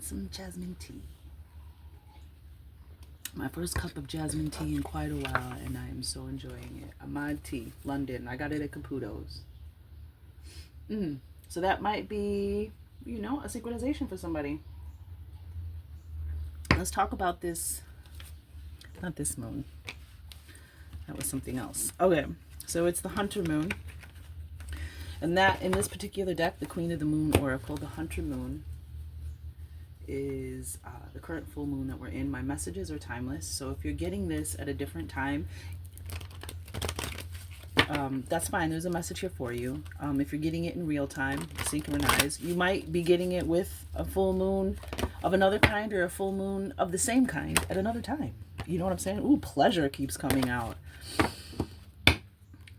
some jasmine tea. My first cup of jasmine tea in quite a while, and I am so enjoying it. Ahmad Tea, London. I got it at Caputo's. So that might be, a synchronization for somebody. Let's talk about this. Not this moon. That was something else. Okay, so it's the Hunter Moon. And that, in this particular deck, the Queen of the Moon Oracle, the Hunter Moon, is the current full moon that we're in. My messages are timeless, so if you're getting this at a different time, that's fine. There's a message here for you. If you're getting it in real time, synchronized, you might be getting it with a full moon of another kind or a full moon of the same kind at another time. You know what I'm saying? Ooh, pleasure keeps coming out.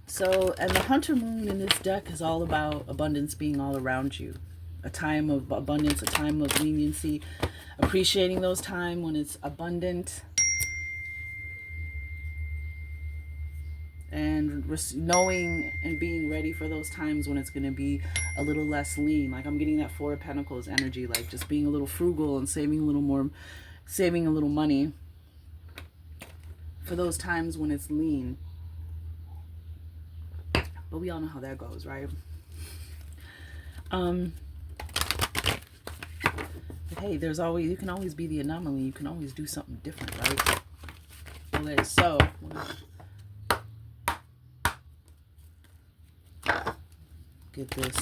So, and the Hunter Moon in this deck is all about abundance being all around you. A time of abundance, a time of leniency, appreciating those times when it's abundant, and knowing and being ready for those times when it's going to be a little less lean. Like I'm getting that Four of Pentacles energy, like just being a little frugal and saving a little more, saving a little money for those times when it's lean. But we all know how that goes, right? But hey, you can always be the anomaly. You can always do something different, right? Okay, so get this.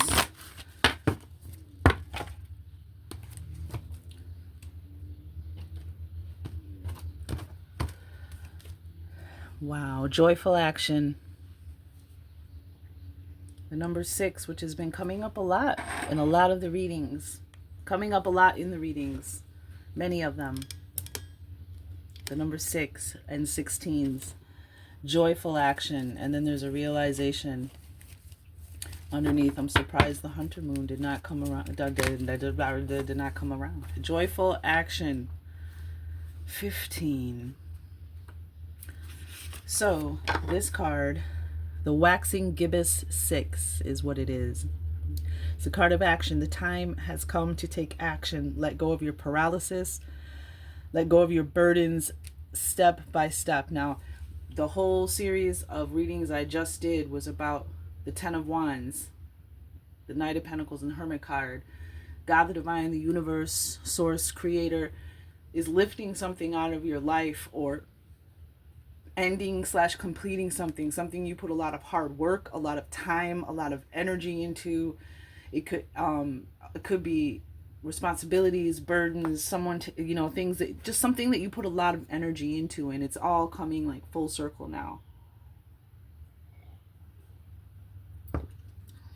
Wow, joyful action. The number 6, which has been coming up a lot in a lot of the readings. Coming up a lot in the readings. Many of them. The number 6 and 16s. Joyful action. And then there's a realization underneath. I'm surprised the Hunter Moon did not come around. Did not come around. Joyful action. 15. So, this card, the Waxing Gibbous 6 is what it is. It's a card of action. The time has come to take action. Let go of your paralysis. Let go of your burdens step by step. Now, the whole series of readings I just did was about the Ten of Wands, the Knight of Pentacles, and Hermit card. God, the Divine, the Universe, Source, Creator is lifting something out of your life, or ending / completing something you put a lot of hard work, a lot of time, a lot of energy into. It could be responsibilities, burdens, someone to, things that, just something that you put a lot of energy into, and it's all coming like full circle now.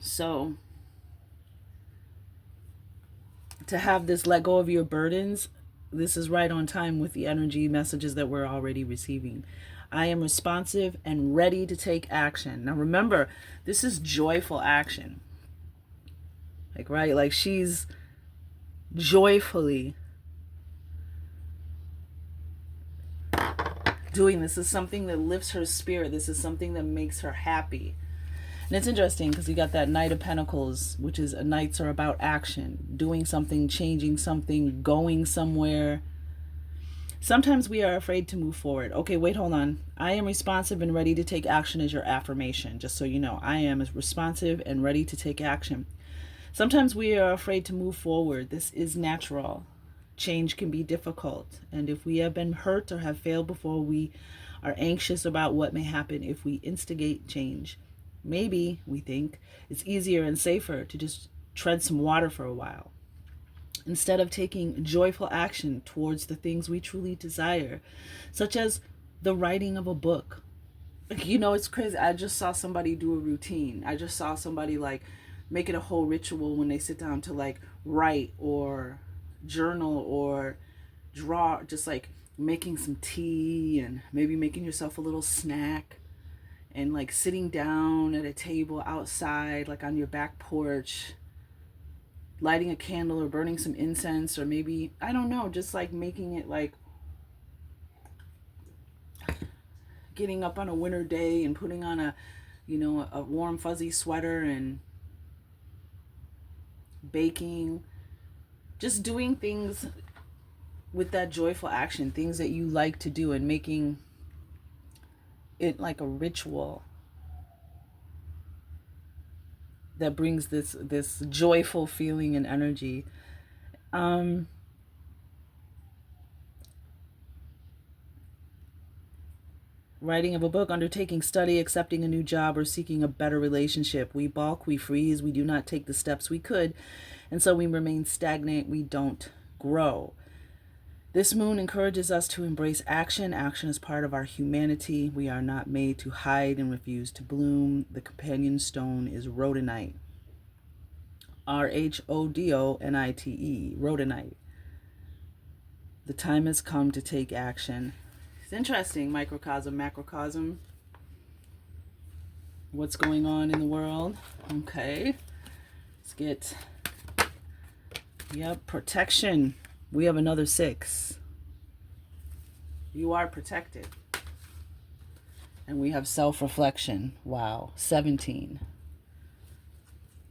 So to have this let go of your burdens, this is right on time with the energy messages that we're already receiving. I am responsive and ready to take action. Now remember, this is joyful action. Like she's joyfully doing this. Is something that lifts her spirit. This is something that makes her happy. And it's interesting because you got that Knight of Pentacles, which is knights are about action, doing something, changing something, going somewhere. Sometimes we are afraid to move forward. Okay, wait, hold on. I am responsive and ready to take action is your affirmation. Just so you know, I am responsive and ready to take action. Sometimes we are afraid to move forward. This is natural. Change can be difficult. And if we have been hurt or have failed before, we are anxious about what may happen if we instigate change. Maybe we think it's easier and safer to just tread some water for a while, instead of taking joyful action towards the things we truly desire, such as the writing of a book. It's crazy. I just saw somebody do a routine. I just saw somebody make it a whole ritual when they sit down to write or journal or draw, just making some tea and maybe making yourself a little snack and sitting down at a table outside, on your back porch, lighting a candle or burning some incense, or maybe, I don't know, just making it getting up on a winter day and putting on a warm fuzzy sweater and baking, just doing things with that joyful action, things that you like to do, and making it like a ritual that brings this joyful feeling and energy. Um, Writing of a book, undertaking study, accepting a new job, or seeking a better relationship. We balk, we freeze, we do not take the steps we could, and so we remain stagnant, we don't grow. This moon encourages us to embrace action. Action is part of our humanity. We are not made to hide and refuse to bloom. The companion stone is rhodonite. RHODONITE, rhodonite. The time has come to take action. It's interesting, microcosm, macrocosm. What's going on in the world? Okay. Let's get, yep, protection. We have another 6. You are protected. And we have self-reflection. Wow. 17.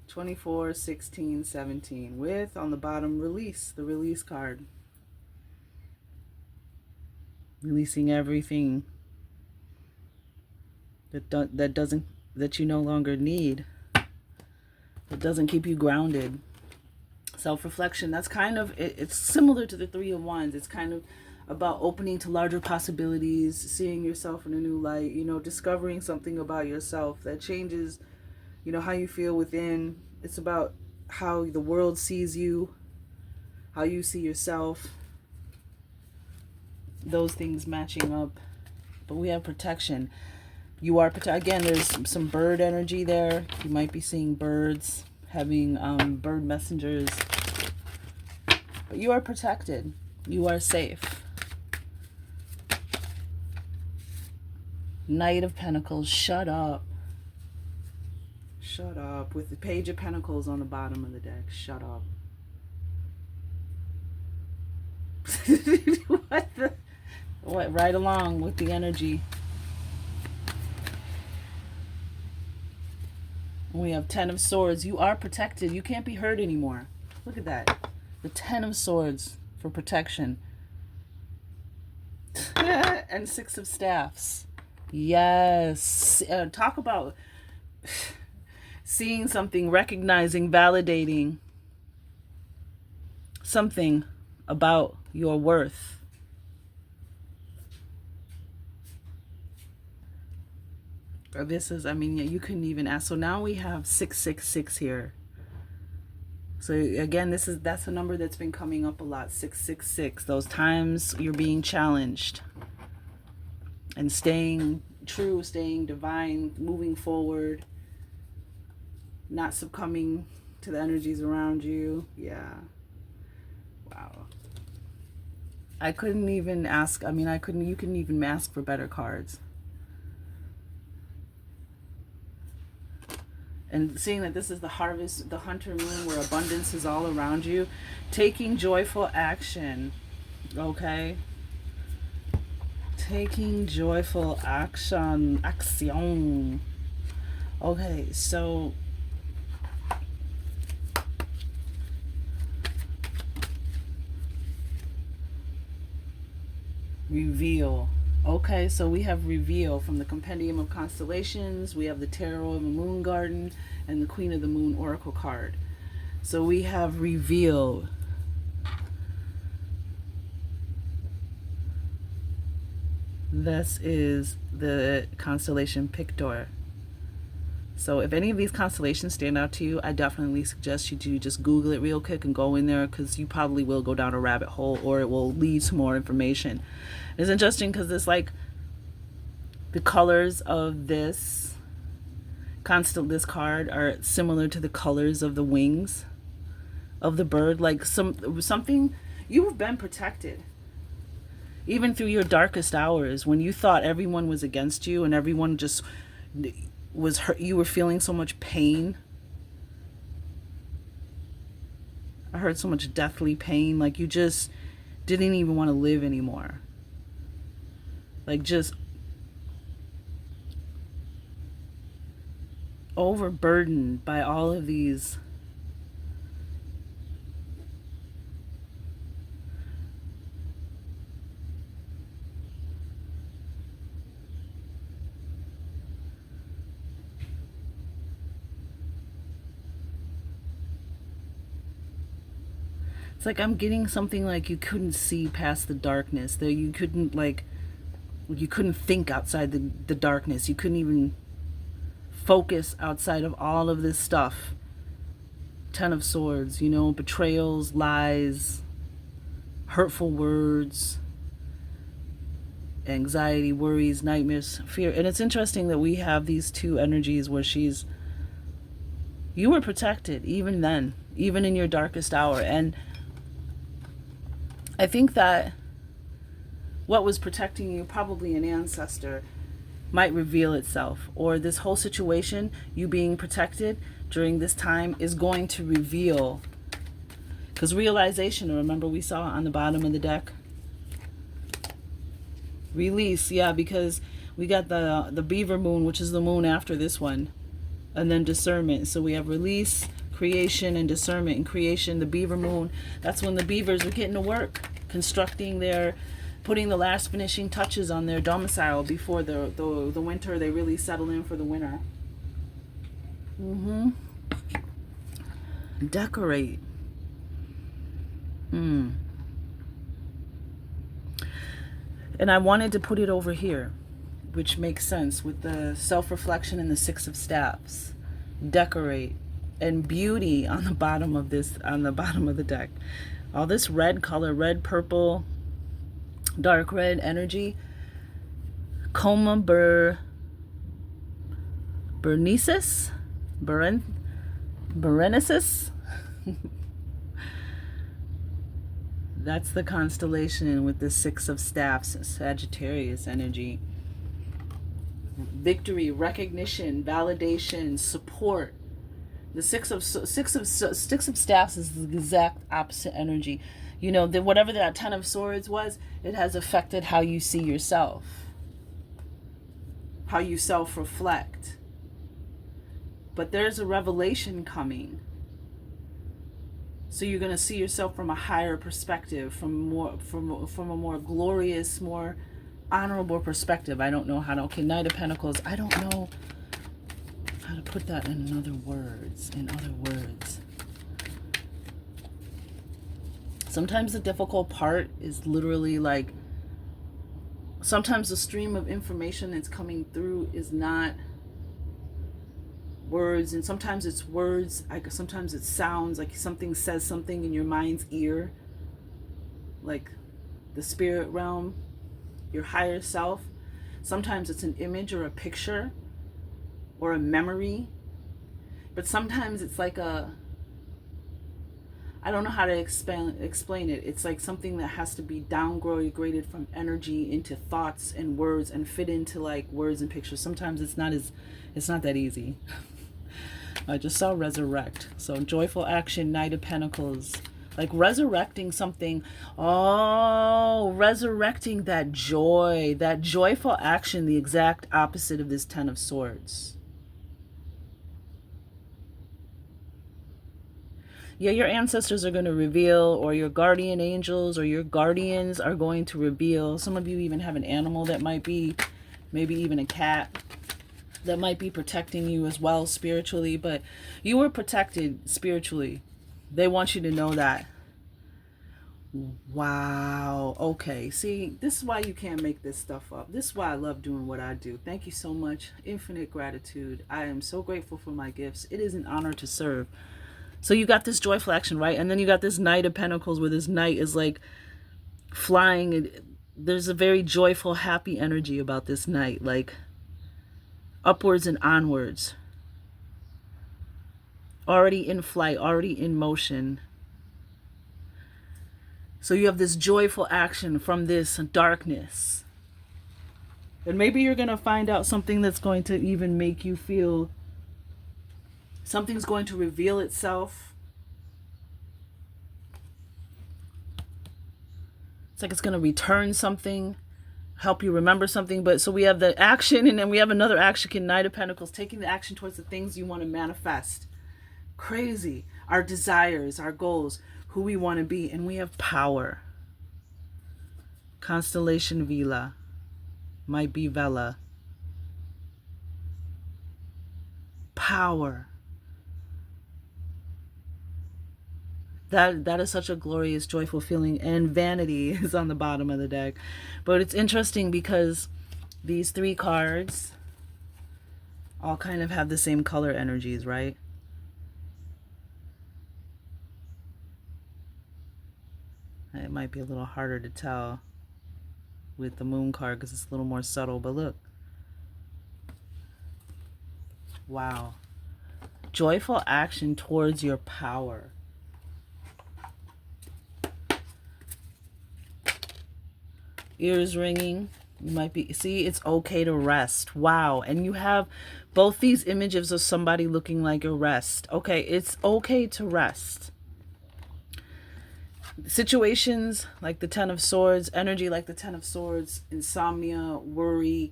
24, 16, 17. With, on the bottom, release. The release card. Releasing everything that you no longer need. That doesn't keep you grounded. Self-reflection, that's kind of, it's similar to the 3 of Wands. It's kind of about opening to larger possibilities, seeing yourself in a new light, discovering something about yourself that changes, how you feel within. It's about how the world sees you, how you see yourself, those things matching up. But we have protection. You are again, there's some bird energy there. You might be seeing birds, having bird messengers. But you are protected. You are safe. Knight of Pentacles, shut up. Shut up. With the Page of Pentacles on the bottom of the deck. Shut up. What? Right along with the energy. We have 10 of Swords. You are protected. You can't be hurt anymore. Look at that. The 10 of Swords for protection. And 6 of Staffs. Yes. Talk about seeing something, recognizing, validating something about your worth. This is, you couldn't even ask. So now we have 666 here. So again, that's a number that's been coming up a lot. 666. Those times you're being challenged and staying true, staying divine, moving forward, not succumbing to the energies around you. Yeah. Wow. I couldn't even ask. You couldn't even ask for better cards. And seeing that this is the harvest, the hunter moon, where abundance is all around you. Taking joyful action. Okay? Taking joyful action. Action. Okay, so reveal. Okay, so we have reveal from the Compendium of Constellations. We have the Tarot of the Moon Garden and the Queen of the Moon Oracle card. So we have reveal. This is the constellation Pictor. So if any of these constellations stand out to you, I definitely suggest you to just Google it real quick and go in there, because you probably will go down a rabbit hole, or it will lead to more information. It's interesting because it's like the colors of this card are similar to the colors of the wings of the bird. Like something, you've been protected. Even through your darkest hours, when you thought everyone was against you and everyone just was hurt, you were feeling so much pain. I heard so much deathly pain, like you just didn't even want to live anymore. Like just overburdened by all of these It's like I'm getting something like you couldn't see past the darkness. That you couldn't you couldn't think outside the darkness. You couldn't even focus outside of all of this stuff. Ten of Swords, you know, betrayals, lies, hurtful words, anxiety, worries, nightmares, fear. And it's interesting that we have these two energies where you were protected even then, even in your darkest hour. And I think that what was protecting you, probably an ancestor, might reveal itself. Or this whole situation, you being protected during this time, is going to reveal. Because realization, remember we saw on the bottom of the deck? Release, yeah, because we got the beaver moon, which is the moon after this one. And then discernment. So we have release, creation, and discernment. And creation, the beaver moon, that's when the beavers are getting to work, putting the last finishing touches on their domicile before the winter. They really settle in for the winter. Decorate. And I wanted to put it over here, which makes sense with the self-reflection and the Six of Staffs. Decorate. And beauty on the bottom of the deck. All this red color, red, purple, dark red energy. Coma Berenices? That's the constellation with the Six of Staffs, Sagittarius energy. Victory, recognition, validation, support. The Six of Staffs is the exact opposite energy. You know, whatever that Ten of Swords was, it has affected how you see yourself, how you self-reflect. But there's a revelation coming. So you're going to see yourself from a higher perspective, from a more glorious, more honorable perspective. I don't know how to, okay, Knight of Pentacles. I don't know how to put that in other words. Sometimes the difficult part is literally like, sometimes the stream of information that's coming through is not words, and sometimes it's words, sometimes it sounds like something says something in your mind's ear, like the spirit realm, your higher self. Sometimes it's an image or a picture or a memory, but sometimes it's like I don't know how to explain it. It's like something that has to be downgraded from energy into thoughts and words and fit into like words and pictures. Sometimes it's not that easy. I just saw resurrect. So joyful action, Knight of Pentacles. Like resurrecting something. Oh, resurrecting that joy. That joyful action, the exact opposite of this Ten of Swords. Yeah, your ancestors are going to reveal, or your guardian angels or your guardians are going to reveal. Some of you even have an animal that might be, maybe even a cat, that might be protecting you as well spiritually, but you were protected spiritually. They want you to know that. Wow. Okay. See, this is why you can't make this stuff up. This is why I love doing what I do. Thank you so much. Infinite gratitude. I am so grateful for my gifts. It is an honor to serve. So you got this joyful action, right? And then you got this Knight of Pentacles, where this knight is like flying. There's a very joyful, happy energy about this knight, like upwards and onwards. Already in flight, already in motion. So you have this joyful action from this darkness. And maybe you're going to find out something that's going to even make you feel, something's going to reveal itself. It's like it's going to return something, help you remember something. But so we have the action, and then we have another action, Knight of Pentacles, taking the action towards the things you want to manifest. Crazy. Our desires, our goals, who we want to be. And we have power. Constellation Vela. Might be Vela. Power. That is such a glorious, joyful feeling. And vanity is on the bottom of the deck. But it's interesting because these 3 cards all kind of have the same color energies, right? It might be a little harder to tell with the moon card because it's a little more subtle. But look. Wow. Joyful action towards your power. Ears ringing. You might be, see, it's okay to rest. Wow. And you have both these images of somebody looking like a rest. Okay, it's okay to rest. Situations like the Ten of Swords, energy like the Ten of Swords, insomnia, worry,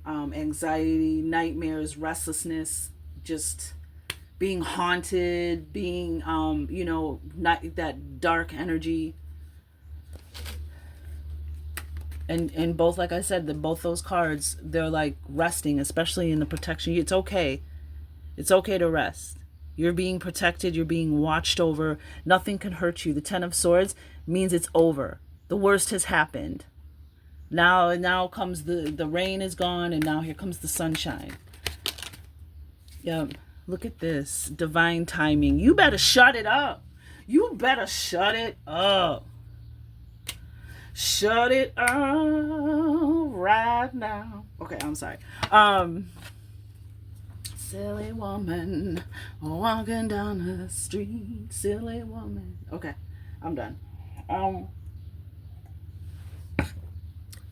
anxiety, nightmares, restlessness, just being haunted, being, you know, not that dark energy. And both, like I said, both those cards, they're like resting, especially in the protection. It's okay. It's okay to rest. You're being protected. You're being watched over. Nothing can hurt you. The Ten of Swords means it's over. The worst has happened. Now comes the rain is gone, and now here comes the sunshine. Yep. Look at this. Divine timing. You better shut it up. You better shut it up. Shut it up right now. Okay, I'm sorry. Silly woman walking down the street. Silly woman. Okay, I'm done.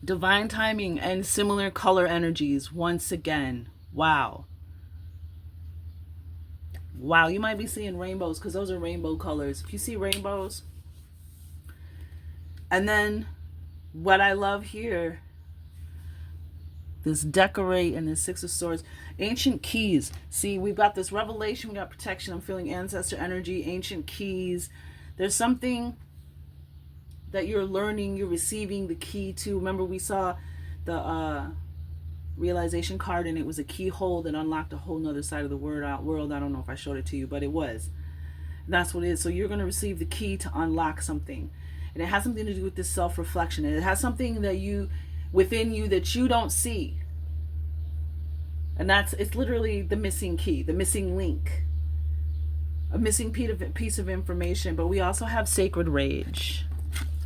Divine timing and similar color energies once again. Wow. Wow, you might be seeing rainbows because those are rainbow colors. If you see rainbows. And then what I love here, this decorate and this Six of Swords, ancient keys. See, we've got this revelation, we got protection. I'm feeling ancestor energy, ancient keys. There's something that you're learning, you're receiving the key to. Remember, we saw the realization card, and it was a keyhole that unlocked a whole nother side of the world. I don't know if I showed it to you, but it was. And that's what it is. So you're going to receive the key to unlock something. And it has something to do with this self-reflection. And it has something that you, within you, that you don't see. And it's literally the missing key, the missing link. A missing piece of information. But we also have sacred rage.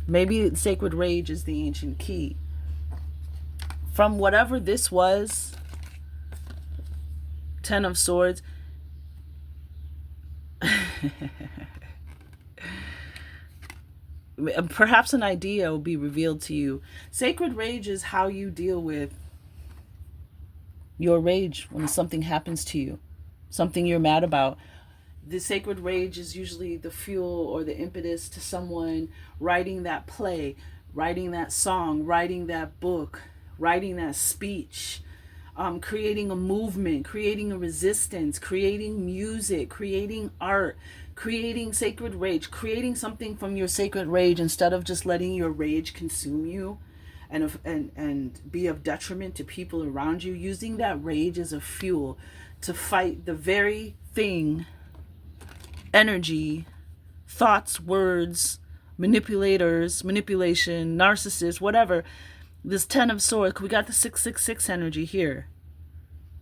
Maybe sacred rage is the ancient key. From whatever this was, Ten of Swords. Perhaps an idea will be revealed to you. Sacred rage is how you deal with your rage when something happens to you, something you're mad about. The sacred rage is usually the fuel or the impetus to someone writing that play, writing that song, writing that book, writing that speech, creating a movement, creating a resistance, creating music, creating art, creating sacred rage, creating something from your sacred rage instead of just letting your rage consume you and be of detriment to people around you, using that rage as a fuel to fight the very thing, energy, thoughts, words, manipulators, manipulation, narcissists, whatever. This Ten of Swords, we got the 666 energy here.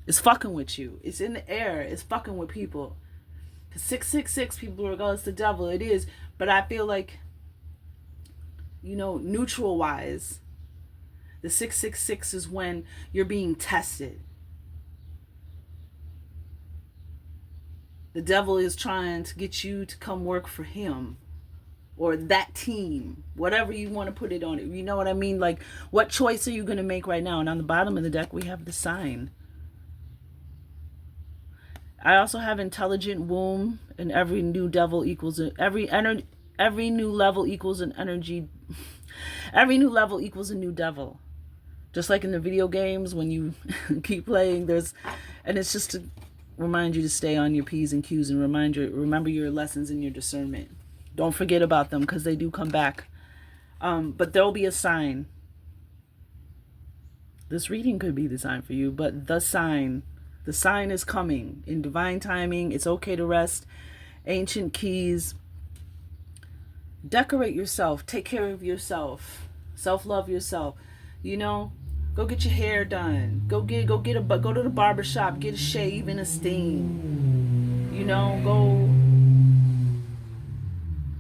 It's fucking with you. It's in the air. It's fucking with people. 666 people are, oh, it's the devil. It is. But I feel like, you know, neutral wise, the 666 is when you're being tested. The devil is trying to get you to come work for him or that team, whatever you want to put it on. You know what I mean? Like, what choice are you going to make right now? And on the bottom of the deck, we have the sign. I also have intelligent womb, and every new level equals every new level equals an energy. Every new level equals a new devil. Just like in the video games, when you keep playing, and it's just to remind you to stay on your P's and Q's and remember your lessons and your discernment. Don't forget about them because they do come back. But there'll be a sign. This reading could be the sign for you, but the sign is coming in divine timing. It's okay to rest. Ancient keys. Decorate yourself. Take care of yourself. Self-love yourself. You know, go get your hair done. Go to the barber shop, get a shave and a steam. You know, go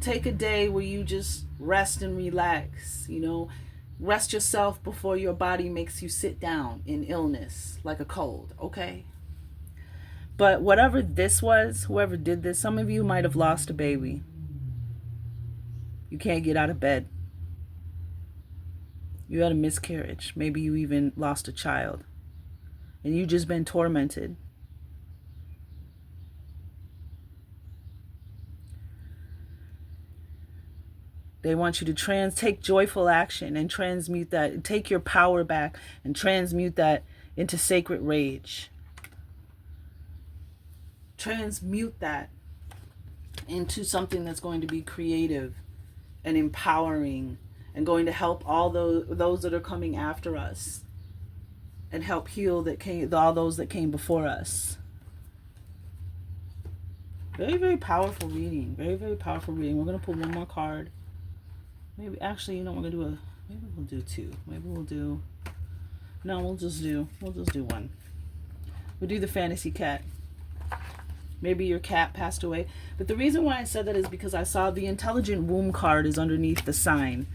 take a day where you just rest and relax. You know, rest yourself before your body makes you sit down in illness like a cold, okay? But whatever this was, whoever did this, some of you might have lost a baby. You can't get out of bed. You had a miscarriage. Maybe you even lost a child. And you've just been tormented. They want you to take joyful action and transmute that. Take your power back and transmute that into sacred rage. Transmute that into something that's going to be creative and empowering and going to help all those that are coming after us and help heal all those that came before us. Very, very powerful reading. Very, very powerful reading. We're going to pull one more card. Maybe, actually, you know, maybe we'll do two. We'll just do one. We'll do the fantasy cat. Maybe your cat passed away. But the reason why I said that is because I saw the intelligent womb card is underneath the sign.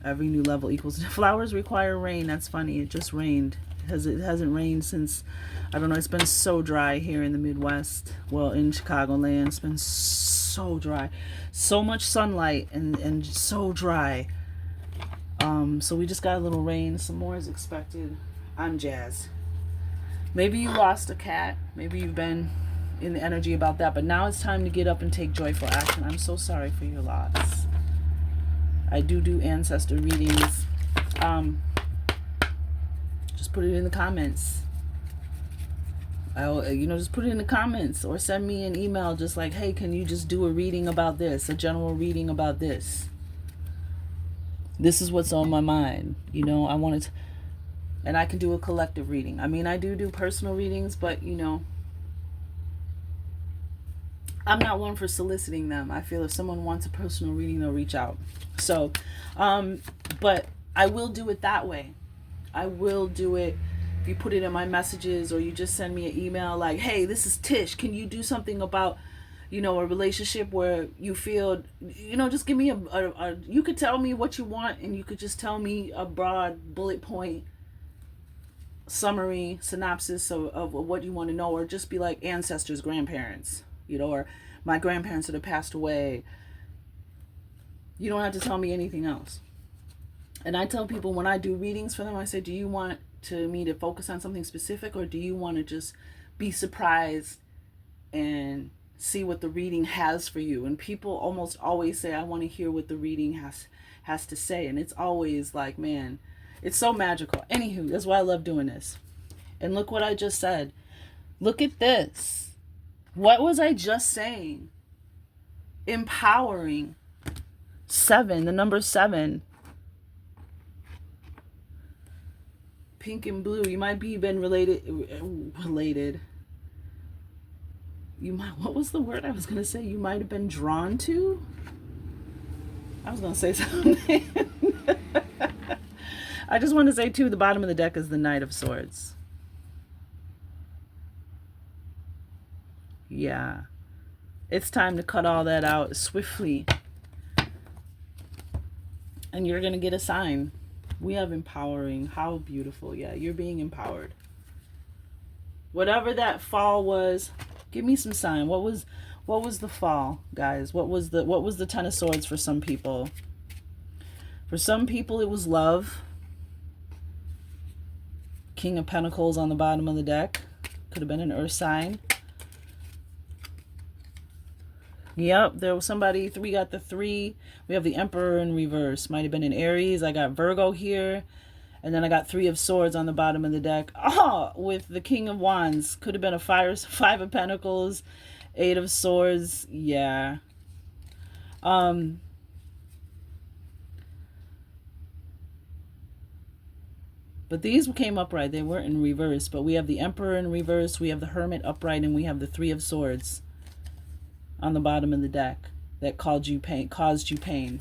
Every new level equals. Flowers require rain. That's funny. It just rained. It hasn't rained since, I don't know, it's been so dry here in the Midwest. Well, in Chicagoland, it's been so dry. So much sunlight and so dry. So we just got a little rain. Some more is expected. I'm jazzed. Maybe you lost a cat. Maybe you've been in the energy about that. But now it's time to get up and take joyful action. I'm so sorry for your loss. I do ancestor readings. Just put it in the comments. Just put it in the comments or send me an email just like, hey, can you just do a reading about this? A general reading about this. This is what's on my mind. You know, I wanted to... And I can do a collective reading. I mean, I do personal readings, but, you know, I'm not one for soliciting them. I feel if someone wants a personal reading, they'll reach out. So, but I will do it that way. I will do it if you put it in my messages or you just send me an email like, hey, this is Tish. Can you do something about, you know, a relationship where you feel, you know, just give me you could tell me what you want and you could just tell me a broad bullet point summary synopsis of what you want to know, or just be like ancestors, grandparents, you know, or my grandparents that have passed away. You don't have to tell me anything else. And I tell people when I do readings for them, I say, do you want me to focus on something specific, or do you want to just be surprised and see what the reading has for you? And people almost always say, I want to hear what the reading has to say. And it's always like, man, it's so magical. Anywho, that's why I love doing this. And look what I just said. Look at this. What was I just saying? Empowering. 7, the number 7. Pink and blue. You might be even related. You might, what was the word I was going to say? You might have been drawn to? I was going to say something. I just want to say, too, the bottom of the deck is the Knight of Swords. Yeah. It's time to cut all that out swiftly. And you're going to get a sign. We have empowering. How beautiful. Yeah, you're being empowered. Whatever that fall was, give me some sign. What was the fall, guys? What was the Ten of Swords for some people? For some people, it was love. King of Pentacles on the bottom of the deck. Could have been an earth sign. Yep, there was somebody. We got the 3. We have the Emperor in reverse. Might have been an Aries. I got Virgo here. And then I got 3 of Swords on the bottom of the deck. Oh, with the King of Wands. Could have been a 5 of Pentacles. 8 of Swords. Yeah. But these came upright. They weren't in reverse. But we have the Emperor in reverse. We have the Hermit upright. And we have the 3 of Swords on the bottom of the deck. that caused you pain.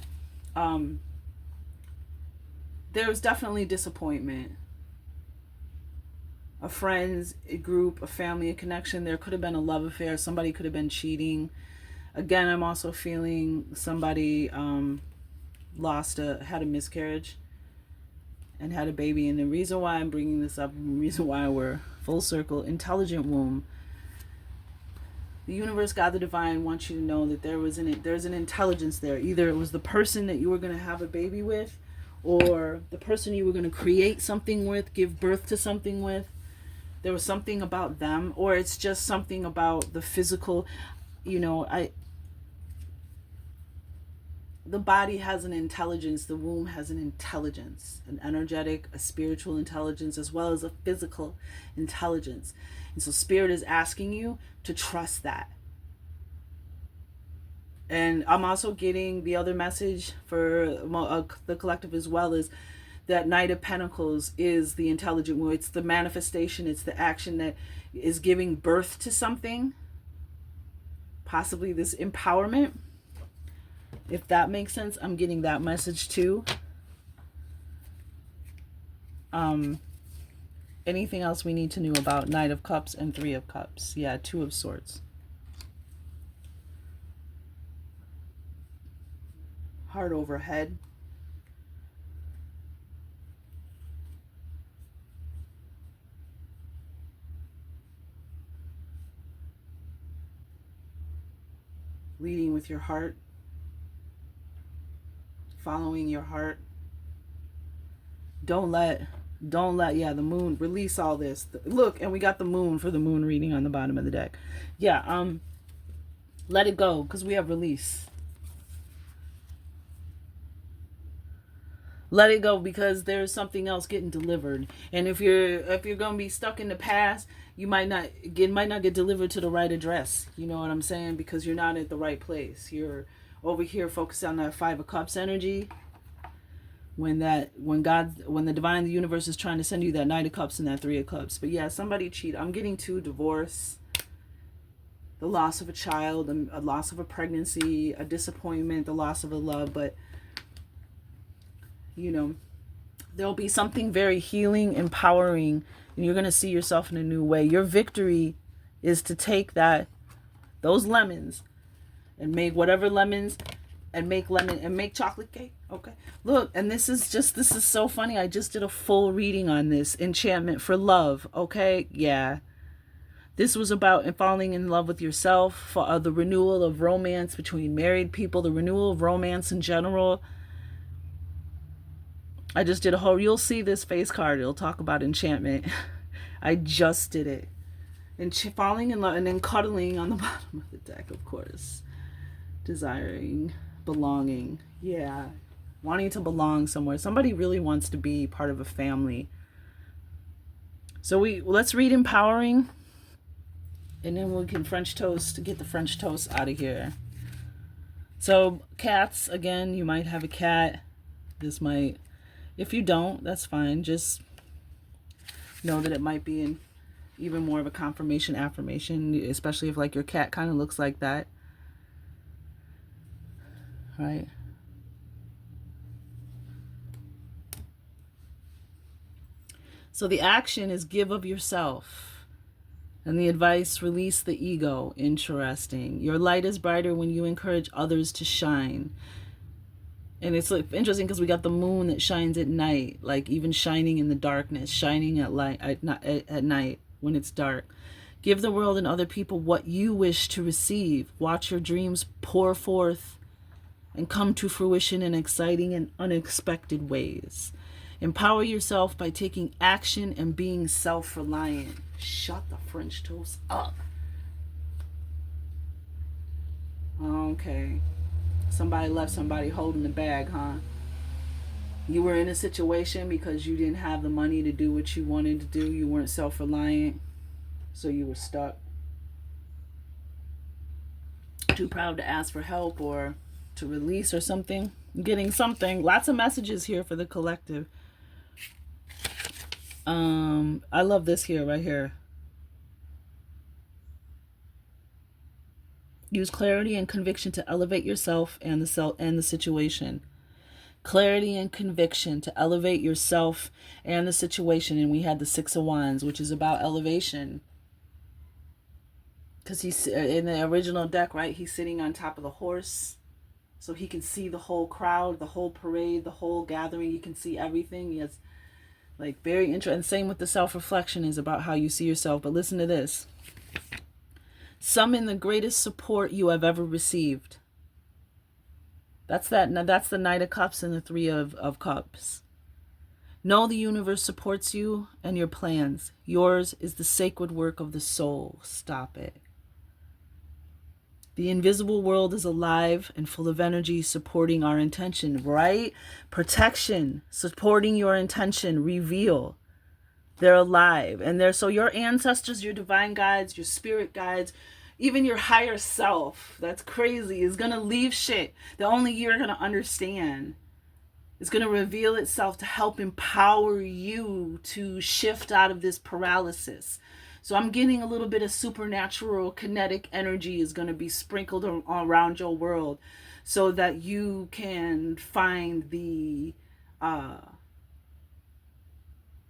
There was definitely disappointment. A friends, a group, a family, a connection. There could have been a love affair. Somebody could have been cheating. Again, I'm also feeling somebody had a miscarriage and had a baby. And the reason why I'm bringing this up, the reason why we're full circle, intelligent womb. The universe, God, the divine wants you to know that there's an intelligence there. Either it was the person that you were going to have a baby with, or the person you were going to create something with, give birth to something with. There was something about them, or it's just something about the physical. The body has an intelligence, the womb has an intelligence, an energetic, a spiritual intelligence, as well as a physical intelligence. And so spirit is asking you to trust that. And I'm also getting the other message for the collective as well, is that Knight of Pentacles is the intelligent womb. It's the manifestation, it's the action that is giving birth to something, possibly this empowerment. If that makes sense, I'm getting that message too. Anything else we need to know about Knight of Cups and Three of Cups? Yeah, Two of Swords. Heart overhead. Leading with your heart. Following your heart. Don't let, yeah, the moon, release all this. Look, and we got the moon for the moon reading on the bottom of the deck. Yeah, let it go, because we have release. Let it go, because there's something else getting delivered. And if you're going to be stuck in the past, you might not get delivered to the right address. You know what I'm saying? Because you're not at the right place. You're over here focused on that Five of Cups energy. When the divine, the universe is trying to send you that Knight of Cups and that Three of Cups. But yeah, somebody cheat. I'm getting two: divorce, the loss of a child, a loss of a pregnancy, a disappointment, the loss of a love. But there'll be something very healing, empowering, and you're going to see yourself in a new way. Your victory is to take those lemons and make whatever lemons and make chocolate cake. Okay. Look, and this is so funny. I just did a full reading on this. Enchantment for love. Okay. Yeah. This was about falling in love with yourself, for the renewal of romance between married people, the renewal of romance in general. I just did you'll see this face card. It'll talk about enchantment. I just did it. And falling in love, and then cuddling on the bottom of the deck, of course. Desiring, belonging. Yeah. Wanting to belong somewhere. Somebody really wants to be part of a family. So let's read empowering. And then we can French toast, get the French toast out of here. So cats, again, you might have a cat. If you don't, that's fine. Just know that it might be even more of a confirmation, affirmation, especially if your cat kind of looks like that. Right? So the action is give of yourself. And the advice, release the ego. Interesting. Your light is brighter when you encourage others to shine. And it's interesting because we got the moon that shines at night, even shining in the darkness, shining at night when it's dark. Give the world and other people what you wish to receive. Watch your dreams pour forth and come to fruition in exciting and unexpected ways. Empower yourself by taking action and being self-reliant. Shut the French toast up. Okay. Somebody left somebody holding the bag, huh? You were in a situation because you didn't have the money to do what you wanted to do. You weren't self-reliant, so you were stuck. Too proud to ask for help or to release or something. I'm getting something. Lots of messages here for the collective. I love this here, right here. Use clarity and conviction to elevate yourself and the situation. Clarity and conviction to elevate yourself and the situation. And we had the Six of Wands, which is about elevation. Because he's in the original deck, right? He's sitting on top of the horse. So he can see the whole crowd, the whole parade, the whole gathering. You can see everything. He has like very interesting. And same with the self-reflection is about how you see yourself. But listen to this. Summon the greatest support you have ever received. That's the Knight of Cups and the Three of Cups. Know the universe supports you and your plans. Yours is the sacred work of the soul. Stop it. The invisible world is alive and full of energy supporting our intention, right? Protection, supporting your intention, reveal. They're alive. And so your ancestors, your divine guides, your spirit guides, even your higher self, that's crazy, is going to leave shit that only you're going to understand. It's going to reveal itself to help empower you to shift out of this paralysis. So I'm getting a little bit of supernatural kinetic energy is going to be sprinkled around your world so that you can find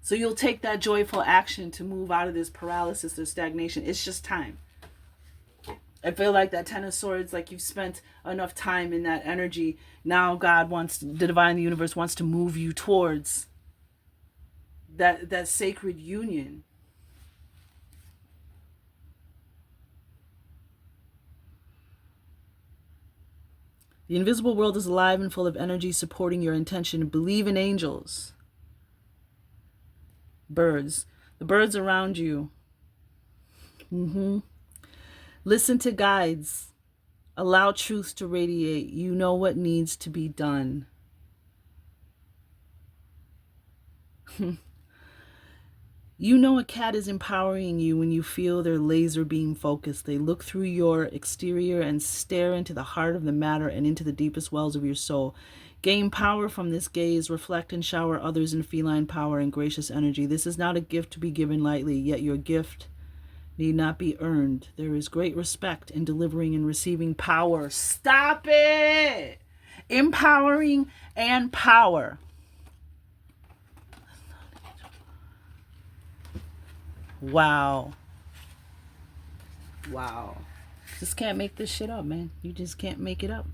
so you'll take that joyful action to move out of this paralysis or stagnation. It's just time. I feel like that Ten of Swords, like you've spent enough time in that energy. Now the divine universe wants to move you towards that sacred union. The invisible world is alive and full of energy supporting your intention. Believe in angels. Birds. The birds around you. Listen to guides. Allow truth to radiate. You know what needs to be done. You know a cat is empowering you when you feel their laser beam focused. They look through your exterior and stare into the heart of the matter and into the deepest wells of your soul. Gain power from this gaze. Reflect and shower others in feline power and gracious energy. This is not a gift to be given lightly, yet your gift need not be earned. There is great respect in delivering and receiving power. Stop it! Empowering and power. Wow. Just can't make this shit up, man. You just can't make it up.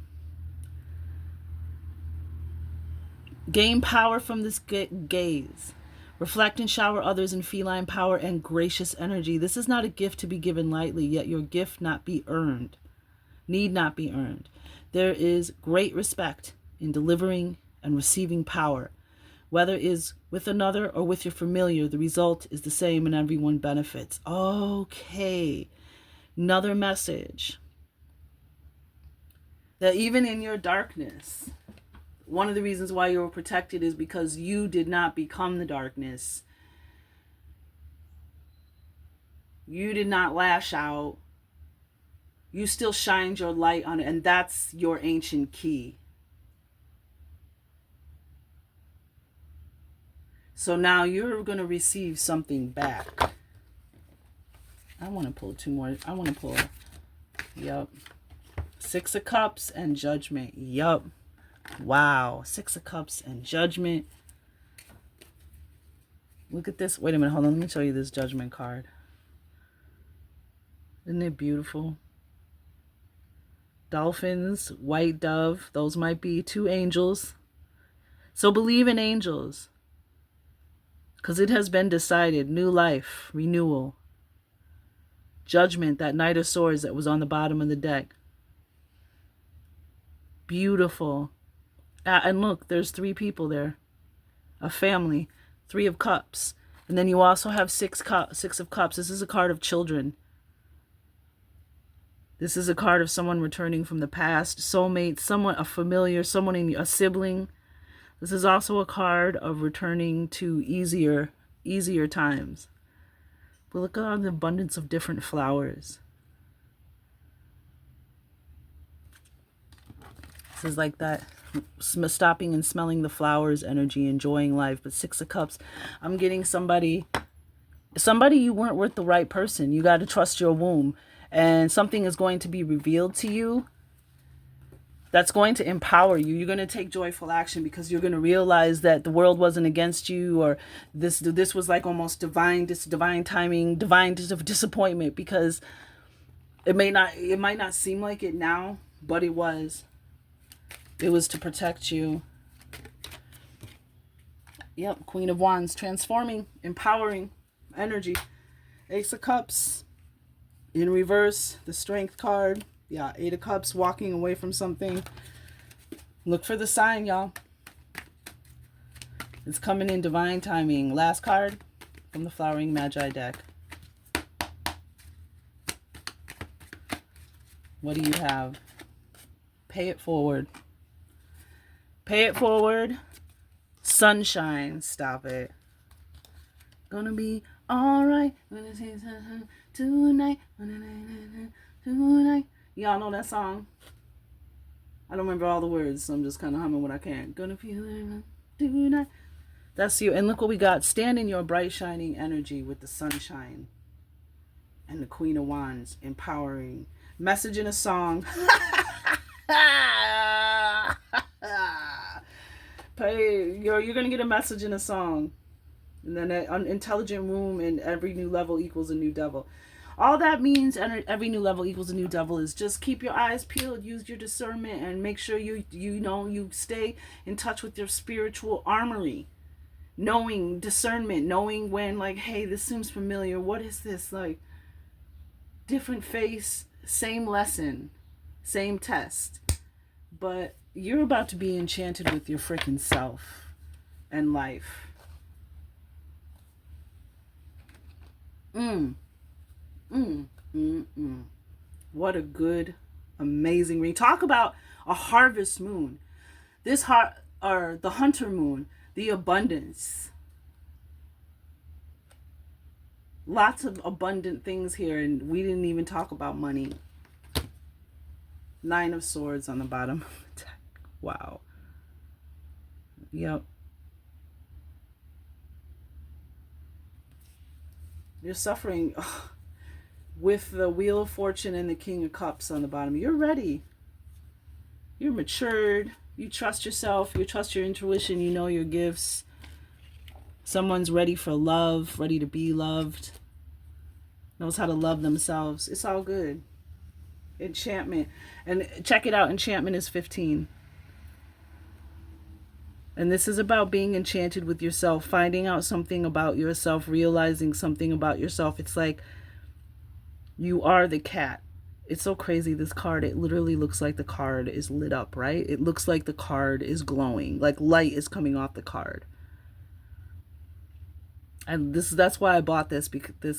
Gain power from this gaze. Reflect and shower others in feline power and gracious energy. This is not a gift to be given lightly, yet your gift not be earned. Need not be earned. There is great respect in delivering and receiving power. Whether it is with another or with your familiar, the result is the same and everyone benefits. Okay. Another message. That even in your darkness, one of the reasons why you were protected is because you did not become the darkness. You did not lash out. You still shined your light on it, and that's your ancient key. So now you're going to receive something back. I want to pull two more. Yup. Six of Cups and Judgment. Yup. Wow. Six of Cups and Judgment. Look at this. Wait a minute. Hold on. Let me show you this Judgment card. Isn't it beautiful? Dolphins, white dove. Those might be two angels. So believe in angels. Because it has been decided. New life. Renewal. Judgment. That Knight of Swords that was on the bottom of the deck. Beautiful. And look, there's three people there. A family. Three of Cups. And then you also have Six of Cups. This is a card of children. This is a card of someone returning from the past. Soulmate. Someone, a familiar. Someone, a sibling. This is also a card of returning to easier times. But look at the abundance of different flowers. This is like that stopping and smelling the flowers energy, enjoying life. But Six of Cups, I'm getting somebody you weren't with the right person. You got to trust your womb. and something is going to be revealed to you that's going to empower you. You're going to take joyful action because you're going to realize that the world wasn't against you, or this was like almost divine timing, divine disappointment, because it might not seem like it now, but it was to protect you. Yep, Queen of Wands, transforming, empowering energy. Ace of Cups in reverse, the Strength card. Yeah, Eight of Cups, walking away from something. Look for the sign, y'all. It's coming in divine timing. Last card from the Flowering Magi deck. What do you have? Pay it forward. Pay it forward. Sunshine. Stop it. Gonna be alright. Tonight. Tonight. Y'all know that song? I don't remember all the words, so I'm just kind of humming what I can. Gonna feel it tonight. That's you. And look what we got. Stand in your bright, shining energy with the sunshine. And the Queen of Wands, empowering. Message in a song. You're going to get a message in a song. And then an intelligent womb, and every new level equals a new devil. All that means, and every new level equals a new devil, is just keep your eyes peeled, use your discernment, and make sure you stay in touch with your spiritual armory. Knowing discernment, knowing when, like, hey, this seems familiar. What is this? Like, different face, same lesson, same test. But you're about to be enchanted with your freaking self and life. What a good, amazing reading. Talk about a harvest moon. Or the hunter moon, the abundance. Lots of abundant things here, and we didn't even talk about money. Nine of Swords on the bottom of the deck. Wow. Yep. You're suffering with the Wheel of Fortune and the King of Cups on the bottom. You're ready. You're matured. You trust yourself. You trust your intuition. You know your gifts. Someone's ready for love, ready to be loved. Knows how to love themselves. It's all good. Enchantment. And check it out. Enchantment is 15. And this is about being enchanted with yourself, finding out something about yourself, realizing something about yourself. It's like you are the cat. It's so crazy, this card. It literally looks like the card is lit up, right? It looks like the card is glowing, like light is coming off the card. And that's why I bought this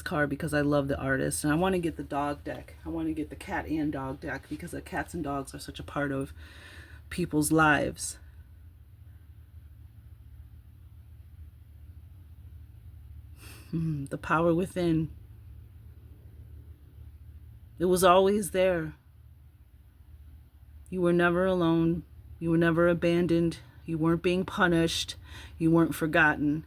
card, because I love the artist. And I want to get the dog deck. I want to get the cat and dog deck, because the cats and dogs are such a part of people's lives. The power within. It was always there. You were never alone. You were never abandoned. You weren't being punished. You weren't forgotten.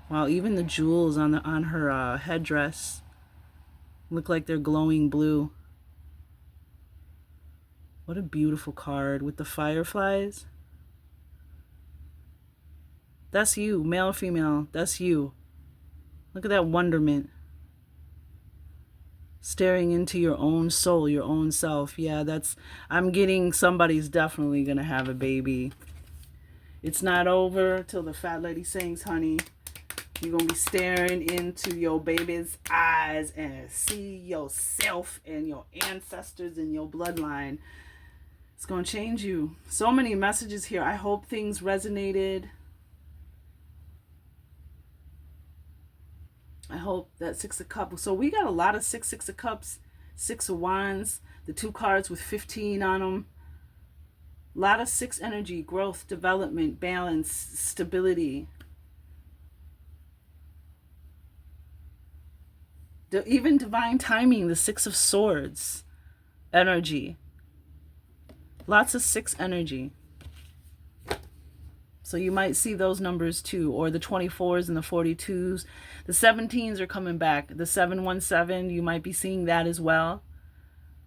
Wow, even the jewels on her headdress look like they're glowing blue. What a beautiful card with the fireflies. That's you, male or female. That's you. Look at that wonderment. Staring into your own soul, your own self. Yeah, I'm getting somebody's definitely going to have a baby. It's not over till the fat lady sings, honey. You're going to be staring into your baby's eyes and see yourself and your ancestors and your bloodline. It's going to change you. So many messages here. I hope things resonated. I hope that Six of Cups. So we got a lot of Six of Cups, Six of Wands, the two cards with 15 on them. A lot of six energy, growth, development, balance, stability. Even divine timing, the Six of Swords energy. Lots of six energy. So you might see those numbers too, or the 24s and the 42s. The 17s are coming back. The 717, you might be seeing that as well.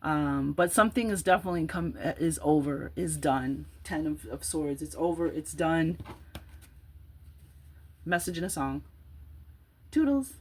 But something is definitely is done. 10 of Swords. It's over. It's done. Message in a song. Toodles.